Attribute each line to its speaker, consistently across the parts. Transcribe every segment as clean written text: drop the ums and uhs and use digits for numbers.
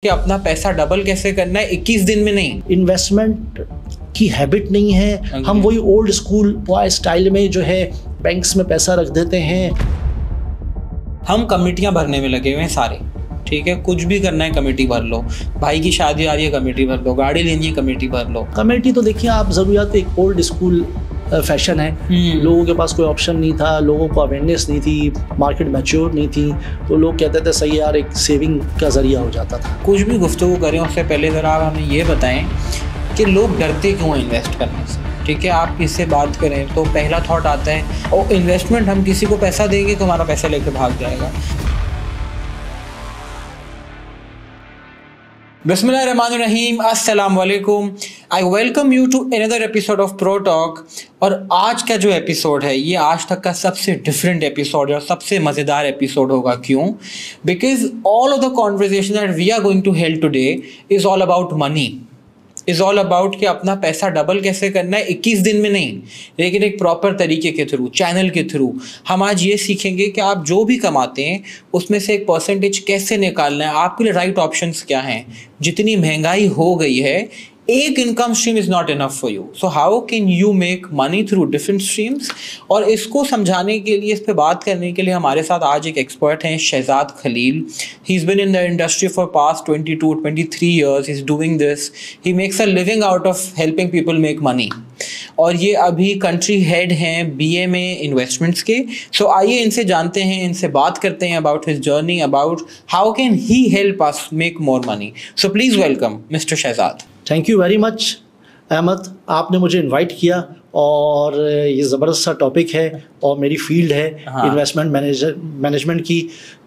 Speaker 1: कि अपना पैसा डबल कैसे करना है 21 दिन में नहीं।
Speaker 2: इन्वेस्टमेंट की हैबिट नहीं है। हम वही ओल्ड स्कूल स्टाइल में जो है बैंक्स में पैसा रख देते हैं।
Speaker 1: हम कमेटियां भरने में लगे हुए हैं सारे, ठीक है, कुछ भी करना है कमेटी भर लो, भाई की शादी आ रही है कमेटी भर लो, गाड़ी लेनी है कमेटी भर लो।
Speaker 2: कमेटी तो देखिए आप ज़रूरियात एक ओल्ड स्कूल फैशन है। लोगों के पास कोई ऑप्शन नहीं था, लोगों को अवेयरनेस नहीं थी, मार्केट मैच्योर नहीं थी, तो लोग कहते थे सही यार एक सेविंग का जरिया हो जाता था।
Speaker 1: कुछ भी गुफ्तगू करें उससे पहले ज़रा आप हमें ये बताएं कि लोग डरते क्यों हैं इन्वेस्ट करने से। ठीक है, आप किससे बात करें तो पहला थॉट आता है और इन्वेस्टमेंट, हम किसी को पैसा देंगे तो हमारा पैसा लेके भाग जाएगा। बिस्मिल्लाहिर्रहमानिर्रहीम, अस्सलाम वालेकुम। I welcome you to another episode of pro talk. और आज का जो एपिसोड है ये आज तक का सबसे डिफरेंट एपिसोड है और सबसे मज़ेदार एपिसोड होगा। क्यों? Because all of the conversation that we are going to held today is all about money, is all about कि अपना पैसा डबल कैसे करना है 21 दिन में नहीं, लेकिन एक प्रॉपर तरीके के थ्रू, चैनल के थ्रू। हम आज ये सीखेंगे कि आप जो भी कमाते हैं उसमें से एक परसेंटेज कैसे निकालना है, आपके लिए राइट ऑप्शंस क्या हैं। जितनी महंगाई हो गई है, एक income stream is not enough for you, so how can you make money through different streams. और इसको समझाने के लिए, इस पर बात करने के लिए हमारे साथ आज एक एक्सपर्ट हैं, Shahzad Khalil. He is been in the industry for past 22-23 years. He is doing this, he makes a living out of helping people make money. और ये अभी कंट्री हेड हैं BA में इन्वेस्टमेंट्स के। सो आइए इनसे जानते हैं, इनसे बात करते हैं about his journey, about how can he help us make more money. So please welcome mister Shahzad.
Speaker 2: Thank you very much Ahmad, आपने मुझे इनवाइट किया और ये ज़बरदस्त सा टॉपिक है और मेरी फील्ड है इन्वेस्टमेंट मैनेजमेंट की,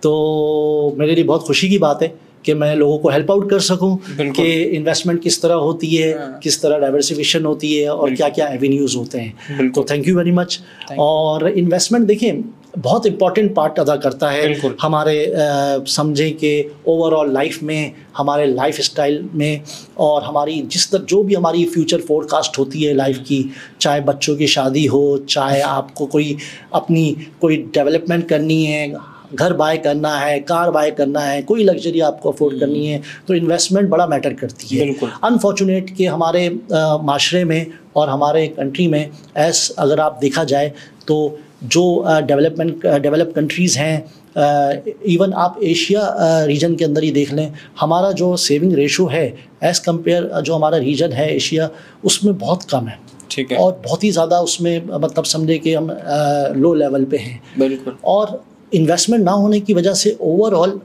Speaker 2: तो मेरे लिए बहुत खुशी की बात है कि मैं लोगों को हेल्प आउट कर सकूं कि इन्वेस्टमेंट किस तरह होती है, किस तरह डाइवर्सिफिकेशन होती है और क्या क्या एवेन्यूज़ होते हैं। तो थैंक यू वेरी मच। और इन्वेस्टमेंट देखिए बहुत इम्पॉर्टेंट पार्ट अदा करता है हमारे समझें कि ओवरऑल लाइफ में, हमारे लाइफ स्टाइल में, और हमारी जो भी हमारी फ्यूचर फोरकास्ट होती है लाइफ की, चाहे बच्चों की शादी हो, चाहे आपको अपनी कोई डेवलपमेंट करनी है, घर बाय करना है, कार बाय करना है, कोई लग्जरी आपको अफोर्ड करनी है, तो इन्वेस्टमेंट बड़ा मैटर करती है। अनफॉर्चुनेट कि हमारे माशरे में और हमारे कंट्री में अगर आप देखा जाए तो जो डेवलप कंट्रीज़ हैं, इवन आप एशिया रीजन के अंदर ही देख लें, हमारा जो सेविंग रेशो है एज़ कंपेयर जो हमारा रीजन है एशिया, उसमें बहुत कम है। ठीक है। और बहुत ही ज़्यादा उसमें मतलब समझे कि हम लो लेवल पे हैं। बिल्कुल। और इन्वेस्टमेंट ना होने की वजह से ओवरऑल,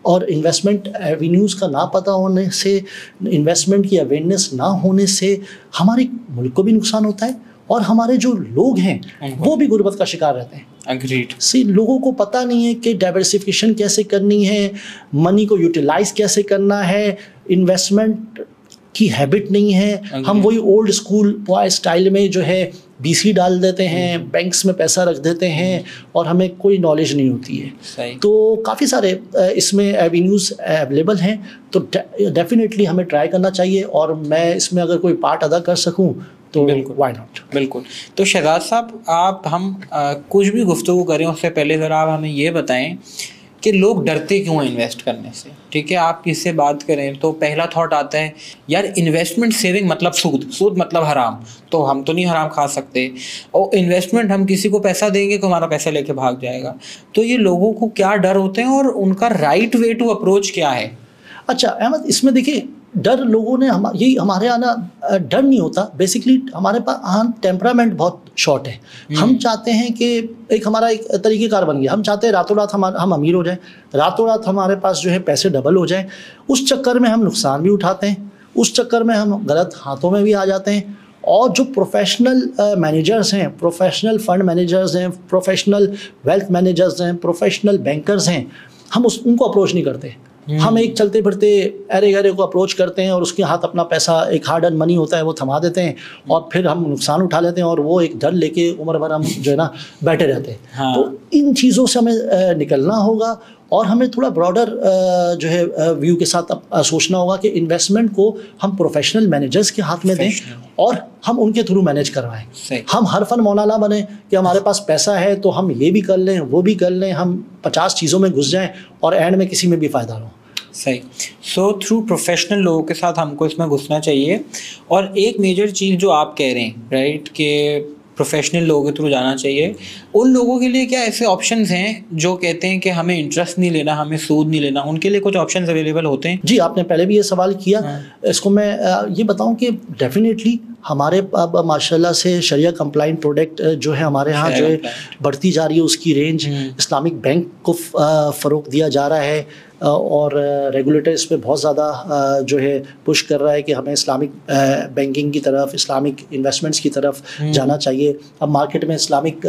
Speaker 2: और इन्वेस्टमेंट एवेन्यूज़ का ना पता होने से, इन्वेस्टमेंट की अवेयरनेस ना होने से हमारे मुल्क को भी नुकसान होता है और हमारे जो लोग हैं वो भी गुर्बत का शिकार रहते हैं। एग्रीड। लोगों को पता नहीं है कि डाइवर्सिफिकेशन कैसे करनी है, मनी को यूटिलाइज कैसे करना है, इन्वेस्टमेंट की हैबिट नहीं है। हम वही ओल्ड स्कूल स्टाइल में जो है BC डाल देते हैं, बैंक्स में पैसा रख देते हैं और हमें कोई नॉलेज नहीं होती है। तो काफ़ी सारे इसमें एवेन्यूज़ अवेलेबल हैं, तो डेफिनेटली हमें ट्राई करना चाहिए और मैं इसमें अगर कोई पार्ट अदा कर सकूं तो व्हाई नॉट। बिल्कुल।
Speaker 1: तो शहजाद साहब, हम कुछ भी गुफ्तगू करें उससे पहले ज़रा आप हमें ये बताएं कि लोग डरते क्यों हैं इन्वेस्ट करने से। ठीक है, आप किससे बात करें तो पहला थॉट आता है यार इन्वेस्टमेंट सेविंग मतलब सूद मतलब हराम, तो हम तो नहीं हराम खा सकते, और इन्वेस्टमेंट हम किसी को पैसा देंगे तो हमारा पैसा लेके भाग जाएगा। तो ये लोगों को क्या डर होते हैं और उनका राइट वे टू अप्रोच क्या है?
Speaker 2: अच्छा अहमद, इसमें देखिए डर लोगों ने यही हमारे यहाँ ना डर नहीं होता, बेसिकली हमारे पास टेम्परामेंट बहुत शॉर्ट है। हम चाहते हैं कि एक हमारा एक तरीक़ेकार बन गया, हम चाहते हैं रातों रात हम अमीर हो जाएं, रातों रात हमारे पास जो है पैसे डबल हो जाएं। उस चक्कर में हम नुकसान भी उठाते हैं, उस चक्कर में हम गलत हाथों में भी आ जाते हैं। और जो प्रोफेशनल मैनेजर्स हैं, प्रोफेशनल फंड मैनेजर्स हैं, प्रोफेशनल वेल्थ मैनेजर्स हैं, प्रोफेशनल बैंकर्स हैं, हम उनको अप्रोच नहीं करते। हम एक चलते फिरते अरे गरे को अप्रोच करते हैं और उसके हाथ अपना पैसा, एक हार्ड अर्न मनी होता है, वो थमा देते हैं और फिर हम नुकसान उठा लेते हैं और वो एक डर लेके उम्र भर हम जो है ना बैठे रहते हैं। हाँ। तो इन चीज़ों से हमें निकलना होगा और हमें थोड़ा ब्रॉडर जो है व्यू के साथ सोचना होगा कि इन्वेस्टमेंट को हम प्रोफेशनल मैनेजर्स के हाथ में दें और हम उनके थ्रू मैनेज करवाएं। हम हर फन मौला ना बने कि हमारे पास पैसा है तो हम ये भी कर लें, वो भी कर लें, हम 50 चीज़ों में घुस जाएं और एंड में किसी में भी फ़ायदा ना हो।
Speaker 1: सही। सो थ्रू प्रोफेशनल लोगों के साथ हमको इसमें घुसना चाहिए। और एक मेजर चीज़ जो आप कह रहे हैं, राइट, कि प्रोफेशनल लोगों के थ्रू जाना चाहिए, उन लोगों के लिए क्या ऐसे ऑप्शंस हैं जो कहते हैं कि हमें इंटरेस्ट नहीं लेना, हमें सूद नहीं लेना, उनके लिए कुछ ऑप्शंस अवेलेबल होते हैं?
Speaker 2: जी, आपने पहले भी ये सवाल किया। इसको मैं ये बताऊं कि डेफिनेटली हमारे अब माशाल्लाह से शरिया कंप्लाइंट प्रोडक्ट जो है हमारे यहाँ जो है बढ़ती जा रही है, उसकी रेंज। इस्लामिक बैंक को फ़रोग़ दिया जा रहा है और रेगुलेटर इस पर बहुत ज़्यादा जो है पुश कर रहा है कि हमें इस्लामिक बैंकिंग की तरफ, इस्लामिक इन्वेस्टमेंट्स की तरफ जाना चाहिए। अब मार्केट में इस्लामिक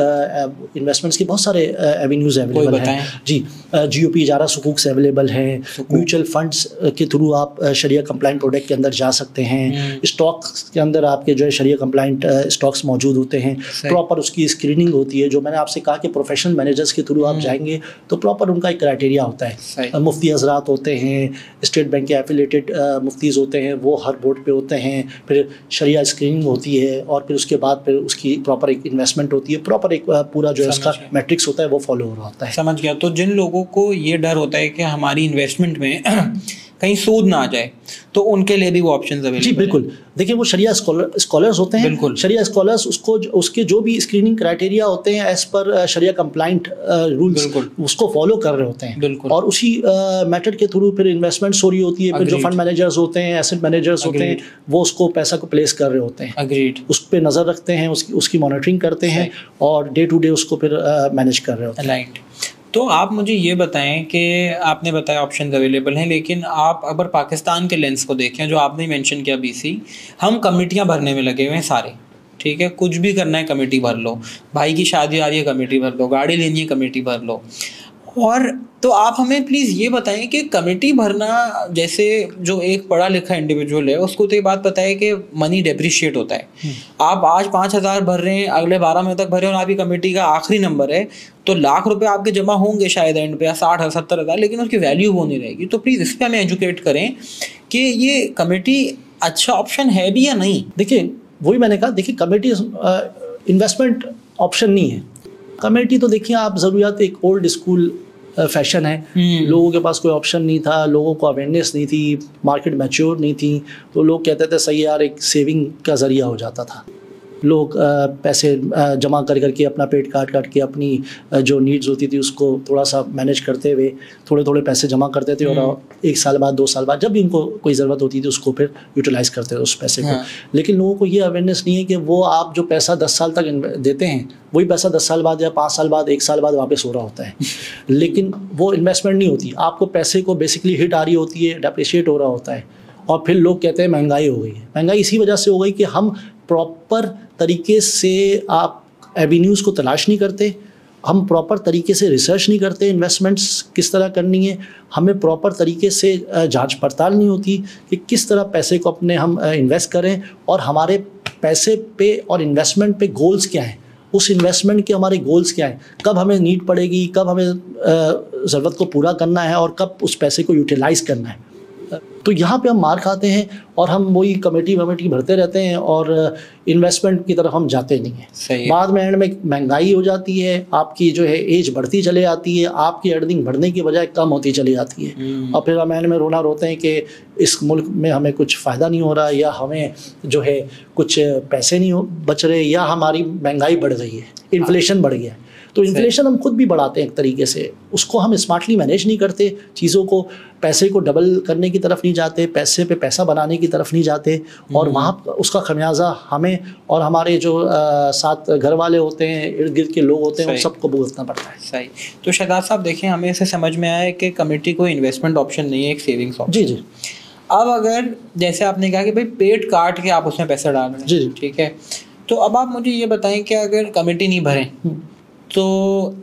Speaker 2: इन्वेस्टमेंट्स के बहुत सारे एवेन्यूज़ अवेलेबल हैं। जी, GOP इजारा सुकूक से अवेलेबल है। म्यूचुअल फंड्स के थ्रू आप शरिया कंप्लाइंट प्रोडक्ट के अंदर जा सकते हैं। स्टॉक्स के अंदर आपके जो है शरिया कंप्लाइंट स्टॉक्स मौजूद होते हैं। प्रॉपर उसकी स्क्रीनिंग होती है। जो मैंने आपसे कहा कि प्रोफेशनल मैनेजर्स के थ्रू आप जाएंगे तो प्रॉपर उनका एक क्राइटेरिया होता है। मुफ्ती हजरात होते हैं, स्टेट बैंक के एफिलेटेड मुफ्तीज़ होते हैं, वो हर बोर्ड पे होते हैं। फिर शरिया स्क्रीनिंग होती है और फिर उसके बाद फिर उसकी प्रॉपर एक इन्वेस्टमेंट होती है। प्रॉपर एक पूरा जो है उसका मैट्रिक्स होता है वो फॉलो हो रहा होता है।
Speaker 1: समझ गया। तो जिन लोगों को ये डर होता है कि हमारी इन्वेस्टमेंट में कहीं सूद ना आ जाए, तो उनके लिए भी वो ऑप्शन अवेलेबल?
Speaker 2: जी बिल्कुल। देखिए, वो शरिया स्कॉलर्स होते हैं। बिल्कुल। शरिया स्कॉलर्स उसके जो भी स्क्रीनिंग क्राइटेरिया होते हैं एज पर शरिया कंप्लाइंट रूल्स, उसको फॉलो कर रहे होते हैं। बिल्कुल। और उसी मेथड के थ्रू फिर इन्वेस्टमेंट्स हो रही होती है। फिर जो फंड मैनेजर्स होते हैं, एसेट मैनेजर्स होते हैं, वो उसको पैसा को प्लेस कर रहे होते हैं।
Speaker 1: अग्रीड।
Speaker 2: उस पर नज़र रखते हैं, उसकी मॉनिटरिंग करते हैं और डे टू डे उसको फिर मैनेज कर रहे होते हैं।
Speaker 1: राइट। तो आप मुझे ये बताएं कि आपने बताया ऑप्शंस अवेलेबल हैं, लेकिन आप अगर पाकिस्तान के लेंस को देखें, जो आपने मेंशन किया BC, हम कमेटियां भरने में लगे हुए हैं सारे, ठीक है, कुछ भी करना है कमेटी भर लो, भाई की शादी आ रही है कमेटी भर लो, गाड़ी लेनी है कमेटी भर लो। और तो आप हमें प्लीज़ ये बताएं कि कमेटी भरना, जैसे जो एक पढ़ा लिखा इंडिविजुअल है उसको तो ये बात पता है कि मनी डेप्रिशिएट होता है। आप आज 5,000 भर रहे हैं, अगले 12 महीने तक भरे और आपकी कमेटी का आखिरी नंबर है, तो लाख रुपए आपके जमा होंगे शायद एंड पे, या 60,000-70,000, लेकिन उसकी वैल्यू वो नहीं रहेगी। तो प्लीज़ इस पर हमें एजुकेट करें कि ये कमेटी अच्छा ऑप्शन है भी या नहीं।
Speaker 2: देखिए, वही मैंने कहा, देखिए कमेटी इन्वेस्टमेंट ऑप्शन नहीं है। कमेटी तो देखिए आप ज़रूरियात, एक ओल्ड स्कूल फैशन है। लोगों के पास कोई ऑप्शन नहीं था, लोगों को अवेयरनेस नहीं थी, मार्केट मैच्योर नहीं थी, तो लोग कहते थे सही यार, एक सेविंग का ज़रिया हो जाता था। लोग पैसे जमा कर करके अपना पेट काट के अपनी जो नीड्स होती थी उसको थोड़ा सा मैनेज करते हुए थोड़े थोड़े पैसे जमा करते थे और 1 साल बाद 2 साल बाद जब भी उनको कोई ज़रूरत होती थी उसको फिर यूटिलाइज़ करते थे उस पैसे को। लेकिन लोगों को ये अवेयरनेस नहीं है कि वो आप जो पैसा 10 साल तक देते हैं वही पैसा 10 साल बाद या 5 साल बाद 1 साल बाद वापस हो रहा होता है। लेकिन वो इन्वेस्टमेंट नहीं होती, आपको पैसे को बेसिकली हिट आ रही होती है, डेप्रिशिएट हो रहा होता है। और फिर लोग कहते हैं महंगाई हो गई है। महंगाई इसी वजह से हो गई कि हम प्रॉपर तरीके से आप एवेन्यूज़ को तलाश नहीं करते, हम प्रॉपर तरीके से रिसर्च नहीं करते इन्वेस्टमेंट्स किस तरह करनी है, हमें प्रॉपर तरीके से जांच पड़ताल नहीं होती कि किस तरह पैसे को अपने हम इन्वेस्ट करें और हमारे पैसे पे और इन्वेस्टमेंट पे गोल्स क्या हैं, उस इन्वेस्टमेंट के हमारे गोल्स क्या हैं, कब हमें नीड पड़ेगी, कब हमें ज़रूरत को पूरा करना है और कब उस पैसे को यूटिलाइज़ करना है। तो यहाँ पे हम मार खाते हैं और हम वही कमेटी भरते रहते हैं और इन्वेस्टमेंट की तरफ हम जाते नहीं हैं। बाद में एंड में महंगाई हो जाती है, आपकी जो है एज बढ़ती चले जाती है, आपकी अर्निंग बढ़ने की बजाय कम होती चली जाती है और फिर हम एंड में रोते हैं कि इस मुल्क में हमें कुछ फ़ायदा नहीं हो रहा या हमें जो है कुछ पैसे नहीं बच रहे या हमारी महंगाई बढ़ गई है, इन्फ्लेशन बढ़ गया है। तो इन्फ्लेशन हम खुद भी बढ़ाते हैं एक तरीके से, उसको हम स्मार्टली मैनेज नहीं करते, चीज़ों को पैसे को डबल करने की तरफ नहीं जाते, पैसे पे पैसा बनाने की तरफ नहीं जाते और वहाँ उसका खमियाजा हमें और हमारे जो साथ घर वाले होते हैं, इर्द गिर्द के लोग होते हैं, उन सबको भुगतना पड़ता है।
Speaker 1: सही। तो शहजाद साहब देखें, हमें इसे समझ में आया कि कमेटी कोई इन्वेस्टमेंट ऑप्शन नहीं है, एक सेविंग्स ऑप्शन।
Speaker 2: जी जी।
Speaker 1: अब अगर जैसे आपने कहा कि भाई पेट काट के आप उसमें पैसा डाल रहे हैं, जी ठीक है, तो अब आप मुझे ये बताएं कि अगर कमेटी नहीं भरें तो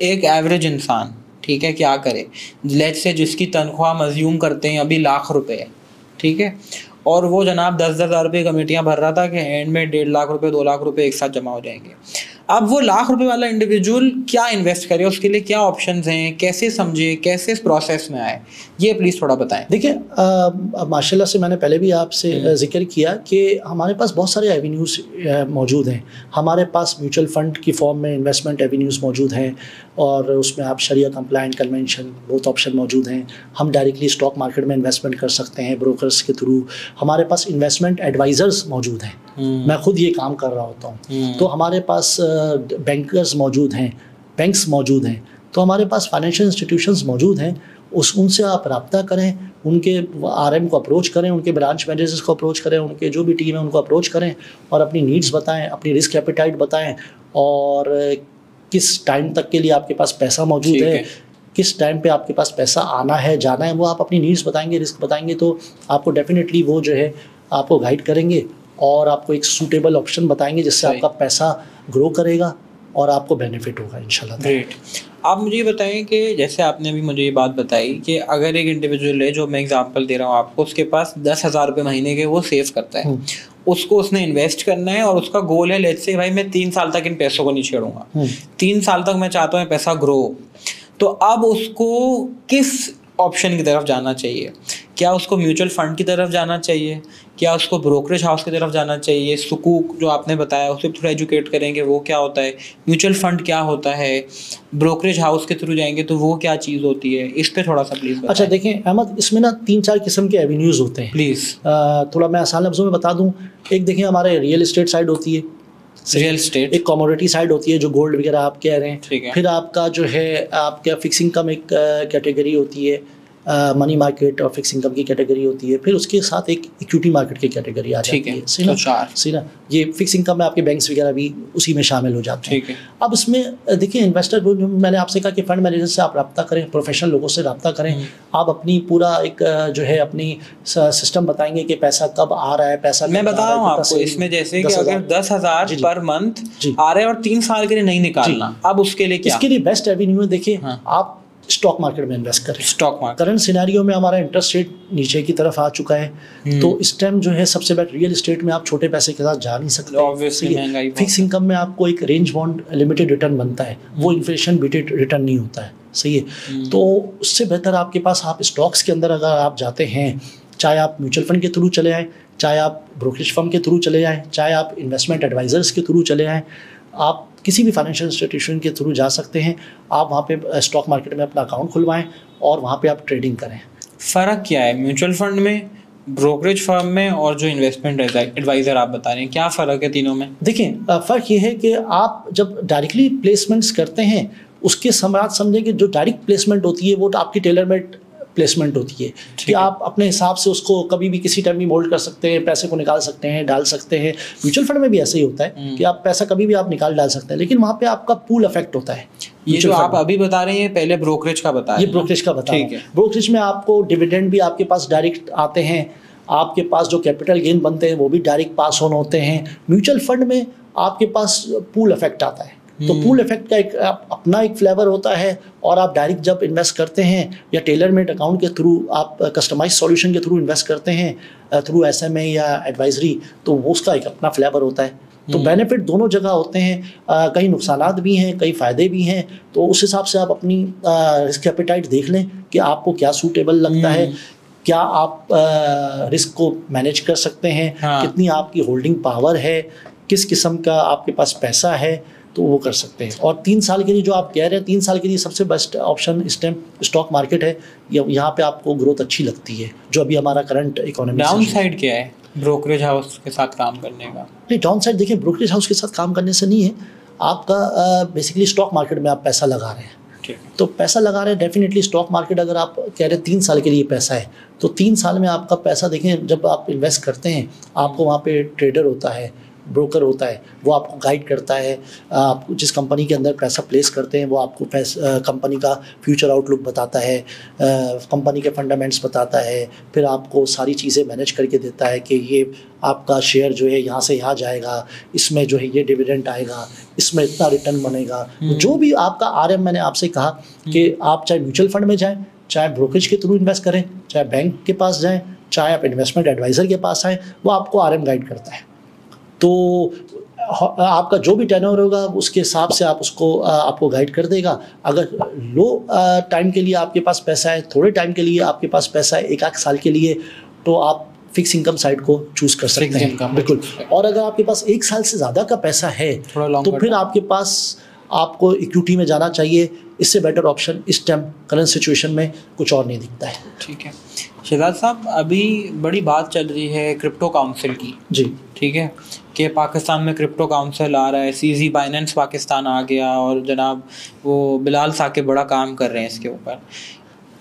Speaker 1: एक एवरेज इंसान, ठीक है, क्या करे? लेट्स से जिसकी तनख्वाह मज़्यूम करते हैं अभी लाख रुपए है, ठीक है, और वो जनाब 10,000 रुपये कमेटियाँ भर रहा था कि एंड में 1.5 लाख रुपए 2 लाख रुपए एक साथ जमा हो जाएंगे। अब वो ₹1,00,000 वाला इंडिविजुअल क्या इन्वेस्ट करे, उसके लिए क्या ऑप्शंस हैं, कैसे समझे, कैसे इस प्रोसेस में आए, ये प्लीज़ थोड़ा बताएं।
Speaker 2: देखिए माशाल्लाह से मैंने पहले भी आपसे जिक्र किया कि हमारे पास बहुत सारे एवेन्यूज़ मौजूद हैं। हमारे पास म्यूचुअल फ़ंड की फॉर्म में इन्वेस्टमेंट एवेन्यूज़ मौजूद हैं और उसमें आप शरिया कंप्लायंट कन्वेंशन बहुत ऑप्शन मौजूद हैं। हम डायरेक्टली स्टॉक मार्केट में इन्वेस्टमेंट कर सकते हैं ब्रोकर्स के थ्रू। हमारे पास इन्वेस्टमेंट एडवाइज़र्स मौजूद हैं, मैं खुद ये काम कर रहा होता हूँ। तो हमारे पास बैंकर्स मौजूद हैं, बैंक्स मौजूद हैं, तो हमारे पास फाइनेंशियल इंस्टीट्यूशंस मौजूद हैं। उनसे आप रब्ता करें, उनके RM को अप्रोच करें, उनके ब्रांच मैनेजर्स को अप्रोच करें, उनके जो भी टीम है उनको अप्रोच करें और अपनी नीड्स बताएं, अपनी रिस्क एपेटाइट बताएं और किस टाइम तक के लिए आपके पास पैसा मौजूद है, किस टाइम पे आपके पास पैसा आना है जाना है, वो आप अपनी नीड्स बताएंगे, रिस्क बताएंगे तो आपको डेफिनेटली वो जो है आपको गाइड करेंगे और आपको एक सूटेबल ऑप्शन बताएंगे जिससे आपका पैसा ग्रो करेगा और आपको बेनिफिट होगा इंशाल्लाह।
Speaker 1: ग्रेट। आप मुझे ये बताएं कि जैसे आपने अभी मुझे ये बात बताई कि अगर एक इंडिविजुअल है, जो मैं एग्जांपल दे रहा हूँ आपको, उसके पास ₹10,000 महीने के वो सेव करता है, उसको उसने इन्वेस्ट करना है और उसका गोल है लेट्स से भाई मैं 3 साल तक इन पैसों को नहीं छेड़ूंगा, 3 साल तक मैं चाहता हूँ पैसा ग्रो। तो अब उसको किस ऑप्शन की तरफ जाना चाहिए? क्या उसको म्यूचुअल फंड की तरफ जाना चाहिए, क्या उसको ब्रोकरेज हाउस की तरफ जाना चाहिए? सुकूक जो आपने बताया उसे थोड़ा एजुकेट करेंगे वो क्या होता है, म्यूचुअल फंड क्या होता है, ब्रोकरेज हाउस के थ्रू जाएंगे तो वो क्या चीज़ होती है, इस पे थोड़ा सा प्लीज़ बताएं।
Speaker 2: अच्छा देखें अहमद, इसमें ना 3-4 किस्म के एवेन्यूज़ होते हैं।
Speaker 1: प्लीज़
Speaker 2: थोड़ा मैं आसान लफ्ज़ों में बता दूं। एक देखिए हमारे रियल एस्टेट साइड होती है,
Speaker 1: रियल एस्टेट।
Speaker 2: एक कमोडिटी साइड होती है जो गोल्ड वगैरह आप कह रहे हैं।
Speaker 1: ठीक है।
Speaker 2: फिर आपका जो है आपका फिक्स इनकम एक कैटेगरी होती है, मनी मार्केट और फिक्स इनकम की कैटेगरी होती है। फिर उसके साथ एक इक्विटी मार्केट की कैटेगरी आ जाती है। सही ना? ये फिक्स इनकम में आपके बैंक्स वगैरह भी उसी में शामिल हो जाते हैं। अब इसमें देखिए इन्वेस्टर, मैंने आपसे कहा कि फंड मैनेजर से आप रब्ता करें, प्रोफेशनल लोगों से रब्ता करें। आप अपनी पूरा एक जो है अपनी सिस्टम बताएंगे कि पैसा कब आ रहा है, पैसा
Speaker 1: मैं बता रहा हूँ आपको इसमें, जैसे कि अगर 10,000 पर मंथ आ रहे हैं और 3 साल के लिए नहीं निकालना, अब उसके लिए क्या?
Speaker 2: इसके लिए बेस्ट एवेन्यू है, देखिए आप स्टॉक मार्केट में इन्वेस्ट करें।
Speaker 1: स्टॉक मार्केट
Speaker 2: करंट सिनेरियो में हमारा इंटरेस्ट रेट नीचे की तरफ आ चुका है, तो इस टाइम जो है सबसे बेटर, रियल एस्टेट में आप छोटे पैसे के साथ जा नहीं सकते।
Speaker 1: ऑब्वियसली
Speaker 2: फिक्स इनकम में आपको एक रेंज बाउंड लिमिटेड रिटर्न बनता है, वो इन्फ्लेशन बीटेड रिटर्न नहीं होता है। सही है। तो उससे बेहतर आपके पास, आप स्टॉक्स के अंदर अगर आप जाते हैं, चाहे आप म्यूचुअल फंड के थ्रू चले आए, चाहे आप ब्रोकरेज फर्म के थ्रू चले आए, चाहे आप इन्वेस्टमेंट एडवाइजर्स के थ्रू चले आए, आप किसी भी फाइनेंशियल इंस्टीट्यूशन के थ्रू जा सकते हैं। आप वहाँ पे स्टॉक मार्केट में अपना अकाउंट खुलवाएं और वहाँ पे आप ट्रेडिंग करें।
Speaker 1: फ़र्क क्या है म्यूचुअल फंड में, ब्रोकरेज फर्म में और जो इन्वेस्टमेंट एडवाइज़र आप बता रहे हैं, क्या फ़र्क है तीनों में?
Speaker 2: देखिए फ़र्क ये है कि आप जब डायरेक्टली प्लेसमेंट्स करते हैं उसके साथ समझें कि जो डायरेक्ट प्लेसमेंट होती है वो तो आपकी टेलर मेड प्लेसमेंट होती है कि आप अपने हिसाब से उसको कभी भी किसी टाइम भी मोल्ड कर सकते हैं, पैसे को निकाल सकते हैं, डाल सकते हैं। म्यूचुअल फंड में भी ऐसे ही होता है कि आप पैसा कभी भी आप निकाल डाल सकते हैं, लेकिन वहाँ पे आपका पूल इफेक्ट होता है।
Speaker 1: ये जो आप अभी बता रहे हैं पहले ब्रोकरेज का बता रहे हैं,
Speaker 2: ये ब्रोकरेज का बता रहे हैं। ब्रोकरेज में आपको डिविडेंड भी आपके पास डायरेक्ट आते हैं, आपके पास जो कैपिटल गेन बनते हैं वो भी डायरेक्ट पास ऑन होते हैं। म्यूचुअल फंड में आपके पास पूल इफेक्ट आता है, तो पूल इफेक्ट का एक अपना एक फ्लेवर होता है और आप डायरेक्ट जब इन्वेस्ट करते हैं या टेलर मेड अकाउंट के थ्रू, आप कस्टमाइज सॉल्यूशन के थ्रू इन्वेस्ट करते हैं थ्रू SMA या एडवाइजरी, तो वो उसका एक अपना फ्लेवर होता है। तो बेनिफिट दोनों जगह होते हैं, कई नुकसानात भी हैं, कई फ़ायदे भी हैं। तो उस हिसाब से आप अपनी रिस्क एपेटाइट देख लें कि आपको क्या सूटेबल लगता है, क्या आप रिस्क को मैनेज कर सकते हैं, कितनी आपकी होल्डिंग पावर है, किस किस्म का आपके पास पैसा है, तो वो कर सकते हैं। और 3 साल के लिए जो आप कह रहे हैं, 3 साल के लिए सबसे बेस्ट ऑप्शन इस टाइम स्टॉक मार्केट है। यहाँ पे आपको ग्रोथ अच्छी लगती है, जो अभी हमारा करंट इकोनॉमी।
Speaker 1: डाउन साइड क्या है ब्रोकरेज हाउस के साथ काम करने का?
Speaker 2: नहीं, डाउन साइड देखिए ब्रोकरेज हाउस के साथ काम करने से नहीं है, आपका बेसिकली स्टॉक मार्केट में आप पैसा लगा रहे हैं, तो पैसा लगा रहे हैं डेफिनेटली। स्टॉक मार्केट अगर आप कह रहे हैं 3 साल के लिए पैसा है, तो 3 साल में आपका पैसा देखें, जब आप इन्वेस्ट करते हैं आपको वहाँ पे ट्रेडर होता है, ब्रोकर होता है, वो आपको गाइड करता है। आप जिस कंपनी के अंदर पैसा प्लेस करते हैं वो आपको कंपनी का फ्यूचर आउटलुक बताता है, कंपनी के फंडामेंट्स बताता है, फिर आपको सारी चीज़ें मैनेज करके देता है कि ये आपका शेयर जो है यहाँ से यहाँ जाएगा, इसमें जो है ये डिविडेंड आएगा, इसमें इतना रिटर्न बनेगा। जो भी आपका RM, मैंने आपसे कहा कि आप चाहे म्यूचुअल फंड में जाएँ, चाहे ब्रोकरेज के थ्रू इन्वेस्ट करें, चाहे बैंक के पास जाएँ, चाहे आप इन्वेस्टमेंट एडवाइज़र के पास आएँ, वो आपको RM गाइड करता है। तो आपका जो भी टेन्योर होगा उसके हिसाब से आप उसको आपको गाइड कर देगा। अगर लो टाइम के लिए आपके पास पैसा है, थोड़े टाइम के लिए आपके पास पैसा है, 1-8 साल के लिए, तो आप फिक्स इनकम साइड को चूज़ कर सकते हैं। बिल्कुल। और अगर आपके पास 1 साल से ज़्यादा का पैसा है तो फिर आपके पास आपको इक्विटी में जाना चाहिए। इससे बेटर ऑप्शन इस टाइम करंट सिचुएशन में कुछ और नहीं दिखता है।
Speaker 1: ठीक है शहजाद साहब, अभी बड़ी बात चल रही है क्रिप्टो काउंसिल की। जी ठीक है, कि पाकिस्तान में क्रिप्टो काउंसिल आ रहा है, सीजी बाइनेंस पाकिस्तान आ गया और जनाब वो बिलाल साकिब बड़ा काम कर रहे हैं इसके ऊपर।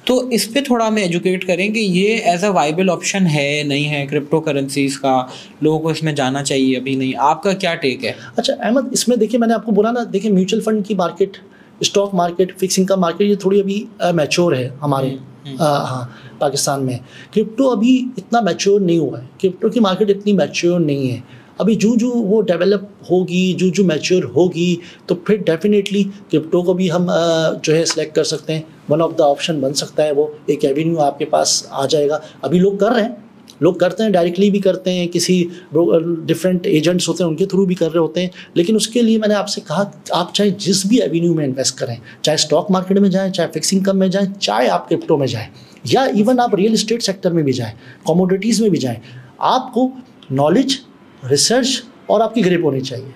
Speaker 1: तो इस पे थोड़ा हमें एजुकेट करें कि ये एज अ वाइबल ऑप्शन है नहीं है क्रिप्टो करेंसीज का, लोगों को इसमें जाना चाहिए अभी नहीं, आपका क्या टेक है?
Speaker 2: अच्छा अहमद, इसमें देखिए मैंने आपको बोला ना, देखिए म्यूचुअल फंड की market, stock market, fix income market ये थोड़ी अभी मैच्योर है हमारे हाँ पाकिस्तान में। क्रिप्टो अभी इतना मैच्योर नहीं हुआ है, क्रिप्टो की मार्केट इतनी मैच्योर नहीं है अभी। जो वो डेवलप होगी, जो मैच्योर होगी, तो फिर डेफिनेटली क्रिप्टो को भी हम जो है सिलेक्ट कर सकते हैं। वन ऑफ द ऑप्शन बन सकता है, वो एक एवेन्यू आपके पास आ जाएगा। अभी लोग कर रहे हैं, लोग करते हैं, डायरेक्टली भी करते हैं, किसी डिफरेंट एजेंट्स होते हैं उनके थ्रू भी कर रहे होते हैं। लेकिन उसके लिए मैंने आपसे कहा आप चाहे जिस भी एवेन्यू में इन्वेस्ट करें, चाहे स्टॉक मार्केट में जाएँ, चाहे फिक्स इनकम में जाएँ, चाहे आप क्रिप्टो में जाएँ, या इवन आप रियल एस्टेट सेक्टर में भी जाएँ, कमोडिटीज़ में भी जाएँ, आपको नॉलेज, रिसर्च और आपकी ग्रिप होनी चाहिए,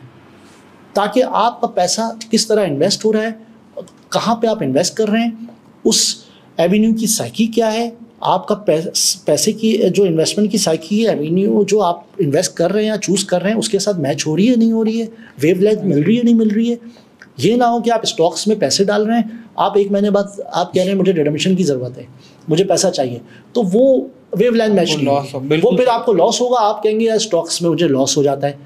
Speaker 2: ताकि आपका पैसा किस तरह इन्वेस्ट हो रहा है, कहाँ पे आप इन्वेस्ट कर रहे हैं, उस एवेन्यू की साइकी क्या है, आपका पैसे की जो इन्वेस्टमेंट की साइकी है, एवेन्यू जो आप इन्वेस्ट कर रहे हैं या चूज़ कर रहे हैं उसके साथ मैच हो रही है नहीं हो रही है, वेवलेंथ मिल रही है नहीं मिल रही है। ये ना हो कि आप स्टॉक्स में पैसे डाल रहे हैं, आप 1 महीने बाद आप कह रहे हैं मुझे रिडम्पशन की ज़रूरत है, मुझे पैसा चाहिए, तो वो वेवलेंथ मैच नहीं है, वो फिर आपको लॉस होगा। आप कहेंगे यार स्टॉक्स में मुझे लॉस हो जाता है,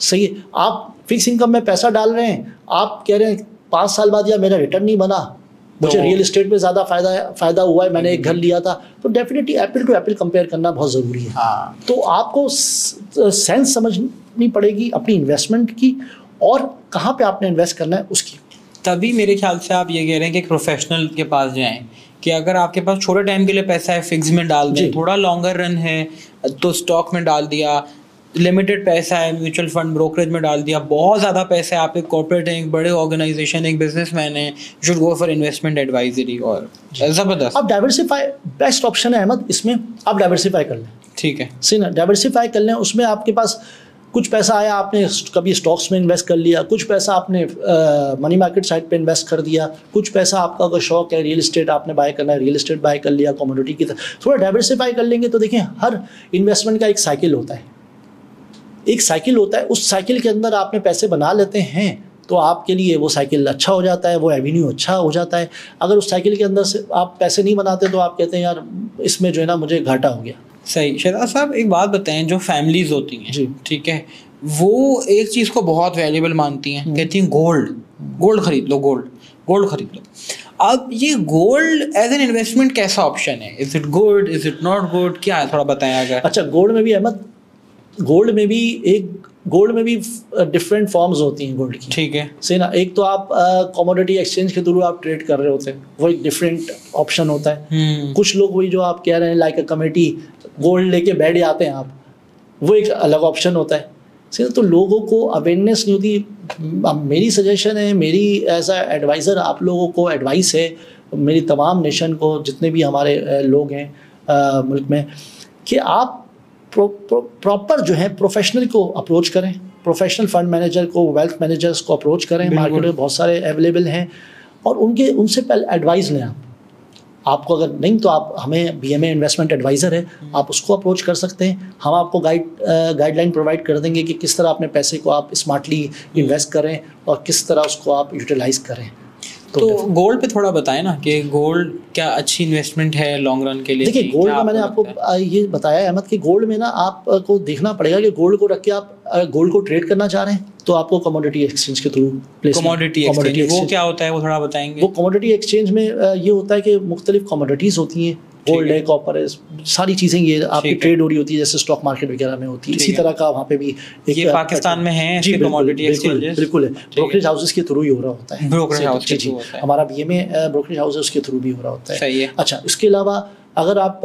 Speaker 2: सही है। आप फिक्स इनकम में पैसा डाल रहे हैं, आप कह रहे हैं 5 साल बाद यार मेरा रिटर्न नहीं बना, मुझे रियल एस्टेट में ज़्यादा फ़ायदा हुआ है, मैंने एक घर लिया था, तो definitely apple to apple compare करना बहुत ज़रूरी है। हाँ। तो आपको सेंस समझनी पड़ेगी अपनी इन्वेस्टमेंट की और कहाँ पे आपने इन्वेस्ट करना है उसकी।
Speaker 1: तभी मेरे ख्याल से आप ये कह रहे हैं कि एक प्रोफेशनल के पास जाएं, कि अगर आपके पास छोटे टाइम के लिए पैसा है फिक्स में डाल दें, थोड़ा लॉन्गर रन है तो स्टॉक में डाल दिया, लिमिटेड पैसा है म्यूचुअल फंड ब्रोकरेज में डाल दिया, बहुत ज़्यादा पैसे आप एक कॉर्पोरेट हैं, एक बड़े ऑर्गेनाइजेशन, एक बिजनेसमैन है, should go for investment advisory. और ज़बरदस्त
Speaker 2: आप डाइवर्सिफाई बेस्ट ऑप्शन है अहमद, इसमें आप डाइवर्सिफाई कर लें।
Speaker 1: ठीक है,
Speaker 2: सही ना, डाइवर्सिफाई कर लें। उसमें आपके पास कुछ पैसा आया, आपने कभी स्टॉक्स में इन्वेस्ट कर लिया, कुछ पैसा आपने मनी मार्केट साइड पे इन्वेस्ट कर दिया, कुछ पैसा आपका अगर शौक है रियल एस्टेट आपने बाय करना है, रियल एस्टेट बाय कर लिया, कमोडिटी की तरह थोड़ा डाइवर्सिफाई कर लेंगे तो देखिए हर इन्वेस्टमेंट का एक साइकिल होता है, एक साइकिल होता है, उस साइकिल के अंदर आपने पैसे बना लेते हैं तो आपके लिए वो साइकिल अच्छा हो जाता है, वो एवेन्यू अच्छा हो जाता है। अगर उस साइकिल के अंदर से आप पैसे नहीं बनाते तो आप कहते हैं यार इसमें जो है ना मुझे घाटा हो गया।
Speaker 1: सही। शहजाद साहब एक बात बताएं, जो फैमिलीज होती हैं जी, ठीक है, वो एक चीज़ को बहुत वैल्यूबल मानती हैं, कहती हैं गोल्ड खरीद लो, गोल्ड खरीद लो। अब ये गोल्ड एज एन इन्वेस्टमेंट कैसा ऑप्शन है? Is it good, is it not good, क्या है थोड़ा बताएं अगर।
Speaker 2: अच्छा, गोल्ड में भी अहमद, गोल्ड में भी डिफरेंट फॉर्म्स होती हैं गोल्ड की, ठीक है, सही ना। एक तो आप कमोडिटी एक्सचेंज के थ्रू आप ट्रेड कर रहे होते हैं, वो एक डिफरेंट ऑप्शन होता है। कुछ लोग वही जो आप कह रहे हैं लाइक अ कमेटी गोल्ड लेके बैठ जाते हैं आप, वो एक अलग ऑप्शन होता है, सही। तो लोगों को अवेयरनेस नहीं होती। मेरी सजेशन है, मेरी एज अ एडवाइज़र आप लोगों को एडवाइस है, मेरी तमाम नेशन को, जितने भी हमारे लोग हैं मुल्क में, कि आप प्रॉपर जो है प्रोफेशनल को अप्रोच करें, प्रोफेशनल फंड मैनेजर को, वेल्थ मैनेजर्स को अप्रोच करें। मार्केट में बहुत सारे अवेलेबल हैं और उनसे पहले एडवाइस लें। आपको अगर नहीं तो आप हमें BMA इन्वेस्टमेंट एडवाइज़र है, आप उसको अप्रोच कर सकते हैं। हम आपको गाइडलाइन प्रोवाइड कर देंगे कि किस तरह अपने पैसे को आप स्मार्टली इन्वेस्ट करें और किस तरह उसको आप यूटिलाइज़ करें।
Speaker 1: तो गोल्ड पे थोड़ा बताएं ना कि गोल्ड क्या अच्छी इन्वेस्टमेंट है लॉन्ग रन के लिए?
Speaker 2: देखिए गोल्ड में मैंने आपको ये बताया अहमद कि गोल्ड में ना आपको देखना पड़ेगा कि गोल्ड को रख के आप गोल्ड को ट्रेड करना चाह रहे हैं तो आपको कमोडिटी एक्सचेंज के थ्रू
Speaker 1: कमोडिटी एक्सचेंज वो क्या होता है वो थोड़ा बताएंगे?
Speaker 2: वो कमोडिटी एक्सचेंज में ये होता है कि मुख्तलिफ कमोडिटीज़ होती हैं, गोल्ड है, कॉपर है, सारी चीज़ें ये आपकी ट्रेड हो रही होती है जैसे स्टॉक मार्केट वगैरह में होती है। इसी तरह का वहाँ पे भी
Speaker 1: ये पाकिस्तान में है जी, कमोडिटी एक्सचेंज
Speaker 2: बिल्कुल है, ब्रोकरेज हाउसेस के थ्रू ही हो रहा होता है।
Speaker 1: ब्रोकरेज हाउस के थ्रू होता है,
Speaker 2: हमारा BMA ब्रोकरेज हाउस है उसके थ्रू भी हो रहा होता है।
Speaker 1: सही है।
Speaker 2: अच्छा, इसके अलावा अगर आप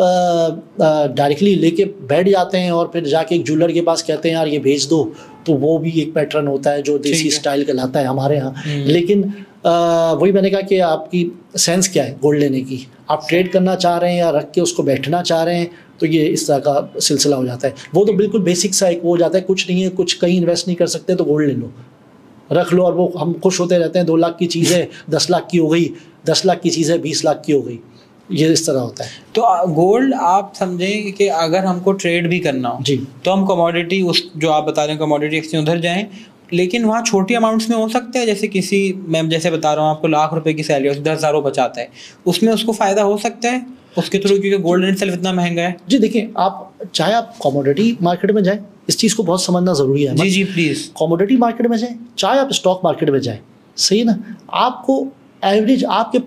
Speaker 2: डायरेक्टली लेके बैठ जाते हैं और फिर जाके एक ज्वेलर के पास कहते हैं यार ये भेज दो, तो वो भी एक पैटर्न होता है जो देसी स्टाइल कहलाता है हमारे यहाँ। लेकिन वही मैंने कहा कि आपकी सेंस क्या है गोल्ड लेने की, आप ट्रेड करना चाह रहे हैं या रख के उसको बैठना चाह रहे हैं, तो ये इस तरह का सिलसिला हो जाता है। वो तो बिल्कुल बेसिक सा एक वो हो जाता है, कुछ नहीं है, कुछ कहीं इन्वेस्ट नहीं कर सकते तो गोल्ड ले लो, रख लो, और वो हम खुश होते रहते हैं। 2 लाख की चीज़ है 10 लाख की हो गई, 10 लाख की चीज़ है 20 लाख की हो गई, ये इस तरह होता है।
Speaker 1: तो गोल्ड आप समझें कि अगर हमको ट्रेड भी करना हो
Speaker 2: जी,
Speaker 1: तो हम कमोडिटी, उस जो आप बता रहे हैं कमोडिटी एक्सचेंज, उधर जाएं, लेकिन वहाँ छोटी अमाउंट्स में हो सकता है। जैसे किसी, मैं जैसे बता रहा हूँ आपको, लाख रुपए की सैलरी, 10,000 बचाता है, उसमें उसको फ़ायदा हो सकता है उसके थ्रू, क्योंकि गोल्ड इन सेल्फ इतना महंगा है।
Speaker 2: जी देखिए, आप चाहे आप कमोडिटी मार्केट में जाएं, इस चीज़ को बहुत समझना ज़रूरी है।
Speaker 1: जी जी प्लीज़।
Speaker 2: कमोडिटी मार्केट में जाएं, चाहे आप स्टॉक मार्केट में जाएं, सही ना, आपको एवरेज आपके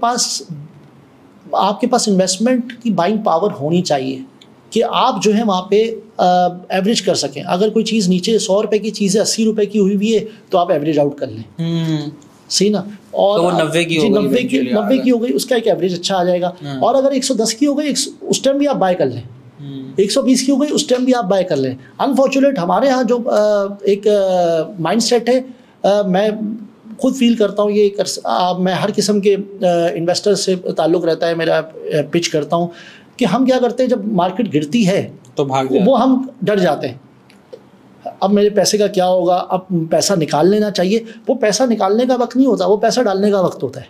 Speaker 2: पास इन्वेस्टमेंट की बाइंग पावर होनी चाहिए कि आप जो है वहाँ पे एवरेज कर सकें। अगर कोई चीज़ नीचे 100 रुपये की चीज़ है 80 रुपये की हुई हुई है तो आप एवरेज आउट कर लें, सही ना। और
Speaker 1: तो वो 90 की हो गई,
Speaker 2: 90 की हो गई, उसका एक एवरेज अच्छा आ जाएगा। और अगर 110 की हो गई उस टाइम भी आप बाय कर लें, 120 की हो गई उस टाइम भी आप बाय कर लें। अनफॉर्चुनेट हमारे यहाँ जो एक माइंड सेट है, मैं खुद फील करता हूँ ये मैं हर किस्म के इन्वेस्टर से ताल्लुक़ रहता है मेरा, पिच करता हूँ कि हम क्या करते हैं, जब मार्केट गिरती है
Speaker 1: तो भाग जाते,
Speaker 2: वो हम डर जाते हैं, अब मेरे पैसे का क्या होगा, अब पैसा निकाल लेना चाहिए। वो पैसा निकालने का वक्त नहीं होता, वो पैसा डालने का वक्त होता है।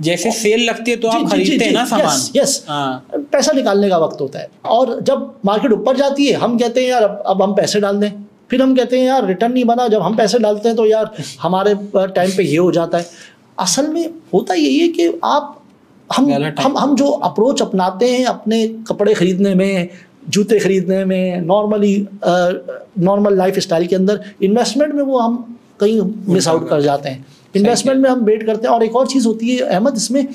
Speaker 1: जैसे सेल लगती है तो आप खरीदते हैं ना सामान,
Speaker 2: यस, पैसा निकालने का वक्त होता है। और जब मार्केट ऊपर जाती है हम कहते हैं यार अब हम पैसे डाल दें, फिर हम कहते हैं यार रिटर्न नहीं बना, जब हम पैसे डालते हैं तो यार हमारे टाइम पे ये हो जाता है। असल में होता यही है कि हम जो अप्रोच अपनाते हैं अपने कपड़े खरीदने में, जूते खरीदने में, नॉर्मल लाइफ स्टाइल के अंदर, इन्वेस्टमेंट में वो हम कहीं मिस आउट कर जाते हैं। इन्वेस्टमेंट में हम वेट करते हैं। और एक और चीज़ होती है अहमद, इसमें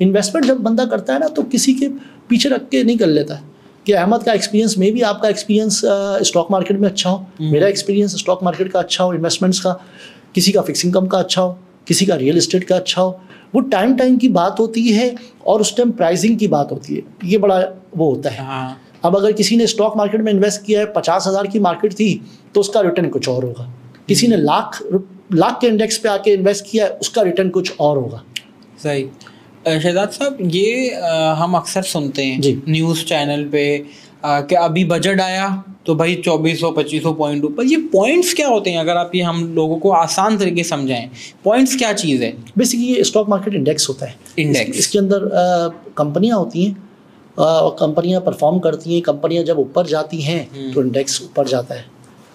Speaker 2: इन्वेस्टमेंट जब बंदा करता है ना तो किसी के पीछे रख के नहीं कर लेता है कि अहमद का एक्सपीरियंस में भी, आपका एक्सपीरियंस स्टॉक मार्केट में अच्छा हो, मेरा एक्सपीरियंस स्टॉक मार्केट का अच्छा हो, इन्वेस्टमेंट्स का, किसी का फिक्स इनकम का अच्छा हो, किसी का रियल एस्टेट का अच्छा हो। वो टाइम की बात होती है और उस टाइम प्राइसिंग की बात होती है, ये बड़ा वो होता है। अब अगर किसी ने स्टॉक मार्केट में इन्वेस्ट किया है, 50,000 की मार्केट थी तो उसका रिटर्न कुछ और होगा। किसी ने लाख के इंडेक्स पे आके इन्वेस्ट किया है, उसका रिटर्न कुछ और होगा।
Speaker 1: सही। शहजाद साहब, ये हम अक्सर सुनते हैं न्यूज़ चैनल पे कि अभी बजट आया तो भाई 2400-2500 पॉइंट ऊपर। ये पॉइंट्स क्या होते हैं, अगर आप ये हम लोगों को आसान तरीके से समझाएं, पॉइंट्स क्या चीज़ है?
Speaker 2: बेसिकली ये स्टॉक मार्केट इंडेक्स होता है।
Speaker 1: इंडेक्स,
Speaker 2: इसके अंदर कंपनियां होती हैं और कंपनियां परफॉर्म करती हैं। कंपनियां जब ऊपर जाती हैं तो इंडेक्स ऊपर जाता है।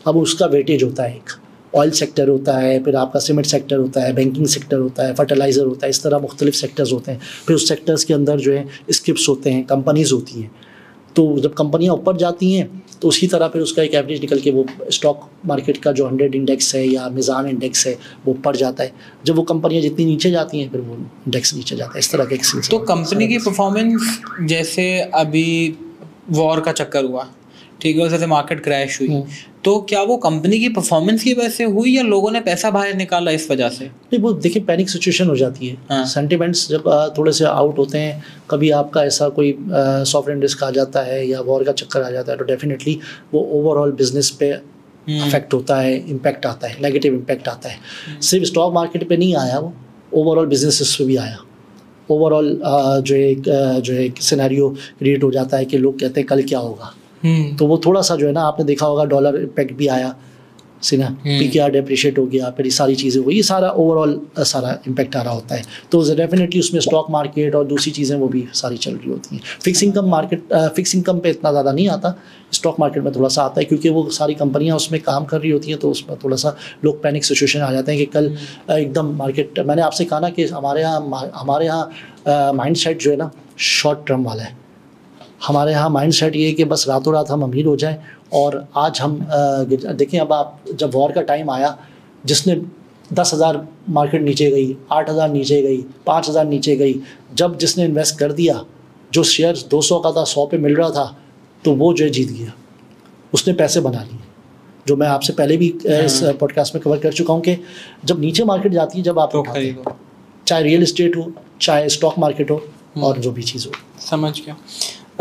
Speaker 2: अब उसका वेटेज होता है, एक ऑयल सेक्टर होता है, फिर आपका सीमेंट सेक्टर होता है, बैंकिंग सेक्टर होता है, फर्टिलाइज़र होता है, इस तरह मुख्तलिफ सेक्टर्स होते हैं। फिर उस सेक्टर्स के अंदर जो है स्क्रिप्स होते हैं, कंपनीज़ होती हैं। तो जब कंपनियां ऊपर जाती हैं तो उसी तरह फिर उसका एक एवरेज निकल के वो स्टॉक मार्केट का जो 100 इंडेक्स है या मिज़ान इंडेक्स है वो ऊपर जाता है। जब वो कंपनियां जितनी नीचे जाती हैं फिर वो इंडेक्स नीचे जाता है। इस तरह का एक सिलसिला।
Speaker 1: तो कंपनी की परफॉर्मेंस, जैसे अभी वॉर का चक्कर हुआ, ठीक है, उससे मार्केट क्रैश हुई, तो क्या वो कंपनी की परफॉर्मेंस की वजह से हुई या लोगों ने पैसा बाहर निकाला इस वजह से?
Speaker 2: नहीं, वो देखिए पैनिक सिचुएशन हो जाती है। सेंटिमेंट्स जब थोड़े से आउट होते हैं, कभी आपका ऐसा कोई सॉवरेन रिस्क आ जाता है या वॉर का चक्कर आ जाता है, तो डेफिनेटली वो ओवरऑल बिजनेस पे अफेक्ट होता है, इम्पैक्ट आता है, नेगेटिव इम्पैक्ट आता है। सिर्फ स्टॉक मार्केट पे नहीं आया, वो ओवरऑल बिजनेसेस पे भी आया। ओवरऑल जो एक सिनेरियो क्रिएट हो जाता है कि लोग कहते हैं कल क्या होगा। तो वो थोड़ा सा जो है ना, आपने देखा होगा डॉलर इम्पैक्ट भी आया, सीना पीकेआर डेप्रिशिएट हो गया, फिर ये सारी चीज़ें हुई, ये सारा ओवरऑल सारा इम्पैक्ट आ रहा होता है। तो डेफिनेटली उसमें स्टॉक मार्केट और दूसरी चीज़ें वो भी सारी चल रही होती हैं। फिक्स इनकम पे इतना ज़्यादा नहीं आता, स्टॉक मार्केट में थोड़ा सा आता है क्योंकि वो सारी कंपनियां उसमें काम कर रही होती हैं, तो उसमें थोड़ा सा लोग पैनिक सिचुएशन आ जाते हैं कि कल एकदम मार्केट। मैंने आपसे कहा ना कि हमारे यहाँ माइंड सेट जो है ना शॉर्ट टर्म वाला है। हमारे यहाँ माइंड सेट ये है कि बस रातों रात हम अमीर हो जाएं। और आज हम देखें, अब आप जब वॉर का टाइम आया, जिसने 10,000 मार्केट नीचे गई, 8,000 नीचे गई, 5,000 नीचे गई, जब जिसने इन्वेस्ट कर दिया, जो शेयर 200 का था 100 पे मिल रहा था, तो वो जो है जीत गया, उसने पैसे बना लिए। जो मैं आपसे पहले भी इस पॉडकास्ट में कवर कर चुका हूँ कि जब नीचे मार्केट जाती है, जब आप
Speaker 1: तो
Speaker 2: चाहे रियल इस्टेट हो, चाहे स्टॉक मार्केट हो, और जो भी चीज़ हो।
Speaker 1: समझ गया।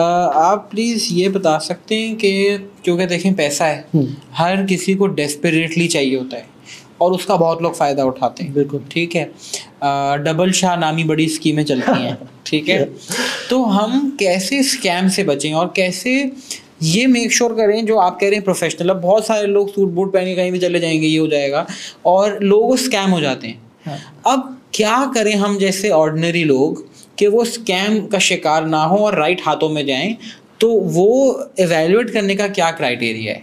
Speaker 1: आप प्लीज़ ये बता सकते हैं कि क्योंकि देखें पैसा है, हर किसी को डेस्परेटली चाहिए होता है और उसका बहुत लोग फ़ायदा उठाते हैं।
Speaker 2: बिल्कुल
Speaker 1: ठीक है। डबल शाह नामी बड़ी स्कीमें चलती हैं। ठीक है। तो हम कैसे स्कैम से बचें और कैसे ये मेक श्योर करें, जो आप कह रहे हैं प्रोफेशनल, अब बहुत सारे लोग सूट बूट पहने कहीं भी चले जाएंगे, ये हो जाएगा और लोग स्कैम हो जाते हैं। अब क्या करें हम जैसे ऑर्डिनरी लोग कि वो स्कैम का शिकार ना हो और राइट हाथों में जाएं? तो वो एवेल्युएट करने का क्या क्राइटेरिया है?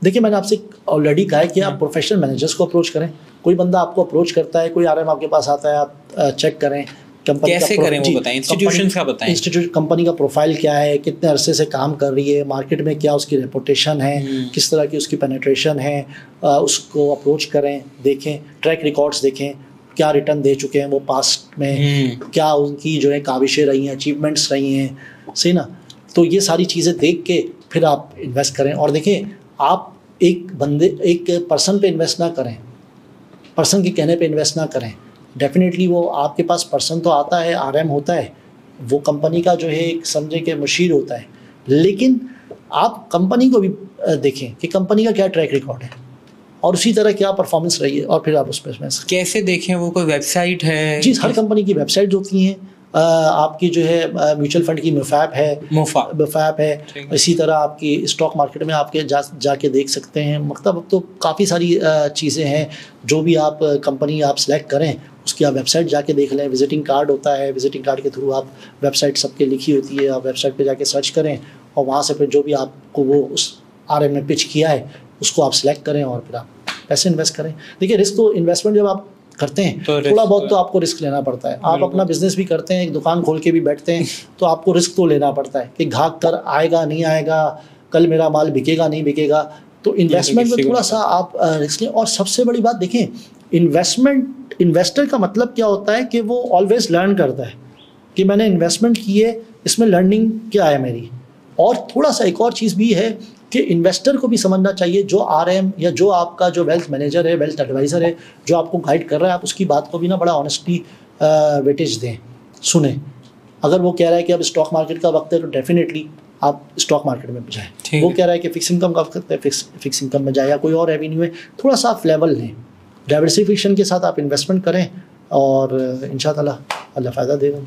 Speaker 2: देखिए, मैंने आपसे ऑलरेडी कहा है कि आप प्रोफेशनल मैनेजर्स को अप्रोच करें। कोई बंदा आपको अप्रोच करता है, कोई आरएम आपके पास आता है, आप चेक करें कंपनी
Speaker 1: कैसे करें वो बताएं, इंस्टीट्यूशंस का बताएं,
Speaker 2: इंस्टीट्यूट कंपनी का प्रोफाइल क्या है, कितने अरसे से काम कर रही है, मार्केट में क्या उसकी रेपुटेशन है, किस तरह की उसकी पेनिट्रेशन है, उसको अप्रोच करें, देखें ट्रैक रिकॉर्ड्स, देखें क्या रिटर्न दे चुके हैं वो पास्ट में, क्या उनकी जो है काविशें रही हैं, अचीवमेंट्स रही हैं, सही ना। तो ये सारी चीज़ें देख के फिर आप इन्वेस्ट करें। और देखें, आप एक पर्सन पे इन्वेस्ट ना करें, पर्सन के कहने पे इन्वेस्ट ना करें। डेफिनेटली वो आपके पास पर्सन तो आता है, आरएम होता है, वो कंपनी का जो है एक समझे कि मुशीर होता है, लेकिन आप कंपनी को भी देखें कि कंपनी का क्या ट्रैक रिकॉर्ड है और उसी तरह क्या परफॉर्मेंस रही है, और फिर आप उस पर
Speaker 1: कैसे देखें। वो कोई वेबसाइट है?
Speaker 2: जी, हर कंपनी की वेबसाइट होती हैं। आपकी जो है म्यूचुअल फंड की मुफैप है, इसी तरह आपकी स्टॉक मार्केट में आपके जाके देख सकते हैं। मतलब तो काफ़ी सारी चीज़ें हैं, जो भी आप कंपनी आप सेलेक्ट करें उसकी आप वेबसाइट जाके देख लें। विजिटिंग कार्ड होता है, विजिटिंग कार्ड के थ्रू आप वेबसाइट सबके लिखी होती है, आप वेबसाइट पे जाके सर्च करें और वहाँ से फिर जो भी आपको वो उस आरएम ने पिच किया है उसको आप सेलेक्ट करें और फिर आप पैसे इन्वेस्ट करें। देखिए, रिस्क तो इन्वेस्टमेंट जब आप करते हैं तो थोड़ा बहुत तो आपको रिस्क लेना पड़ता है। आप अपना बिजनेस भी करते हैं, एक दुकान खोल के भी बैठते हैं, तो आपको रिस्क तो लेना पड़ता है कि घाक कर आएगा नहीं आएगा, कल मेरा माल बिकेगा नहीं बिकेगा। तो इन्वेस्टमेंट में थोड़ा सा आप रिस्क लें। और सबसे बड़ी बात देखें, इन्वेस्टर का मतलब क्या होता है कि वो ऑलवेज लर्न करता है कि मैंने इन्वेस्टमेंट की है, इसमें लर्निंग क्या है मेरी। और थोड़ा सा एक और चीज़ भी है कि इन्वेस्टर को भी समझना चाहिए, जो आरएम या जो आपका जो वेल्थ मैनेजर है, वेल्थ एडवाइज़र है, जो आपको गाइड कर रहा है, आप उसकी बात को भी ना बड़ा ऑनेस्टली वेटेज दें, सुने। अगर वो कह रहा है कि अब स्टॉक मार्केट का वक्त है तो डेफिनेटली आप स्टॉक मार्केट में जाएँ। वो कह रहा है कि फिक्स इनकम का वक्त है, फिक्स इनकम में जाए, या कोई और रेवेन्यू है, थोड़ा सा आप लेवल लें, डाइवर्सिफिकेशन के साथ आप इन्वेस्टमेंट करें और इंशाअल्लाह अल्लाह फ़ायदा देगा।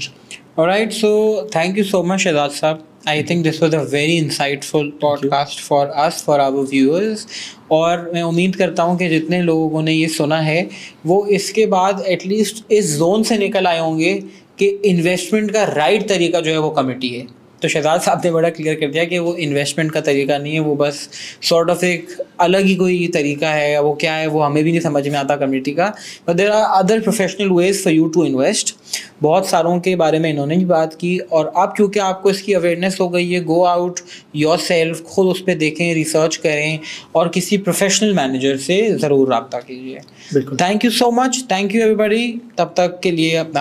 Speaker 1: Alright, so thank you so much, Shehzad Saab. I think this was a very insightful podcast for us, for our viewers. और मैं उम्मीद करता हूँ कि जितने लोगों ने ये सुना है वो इसके बाद एटलीस्ट इस जोन से निकल आए होंगे कि इन्वेस्टमेंट का राइट तरीका जो है वो कमिटी है। तो शहजाद साहब ने बड़ा क्लियर कर दिया कि वो इन्वेस्टमेंट का तरीका नहीं है, वो बस सॉर्ट ऑफ एक अलग ही कोई तरीका है। वो क्या है वो हमें भी नहीं समझ में आता कम्युनिटी का, but there are other professional ways for you to invest. बहुत सारों के बारे में इन्होंने भी बात की और अब क्योंकि आपको इसकी अवेयरनेस हो गई है, गो आउट योर सेल्फ, खुद उस पर देखें, रिसर्च करें और किसी प्रोफेशनल मैनेजर से ज़रूर रब्ता कीजिए। Thank you so much, thank you everybody. तब तक के लिए अपना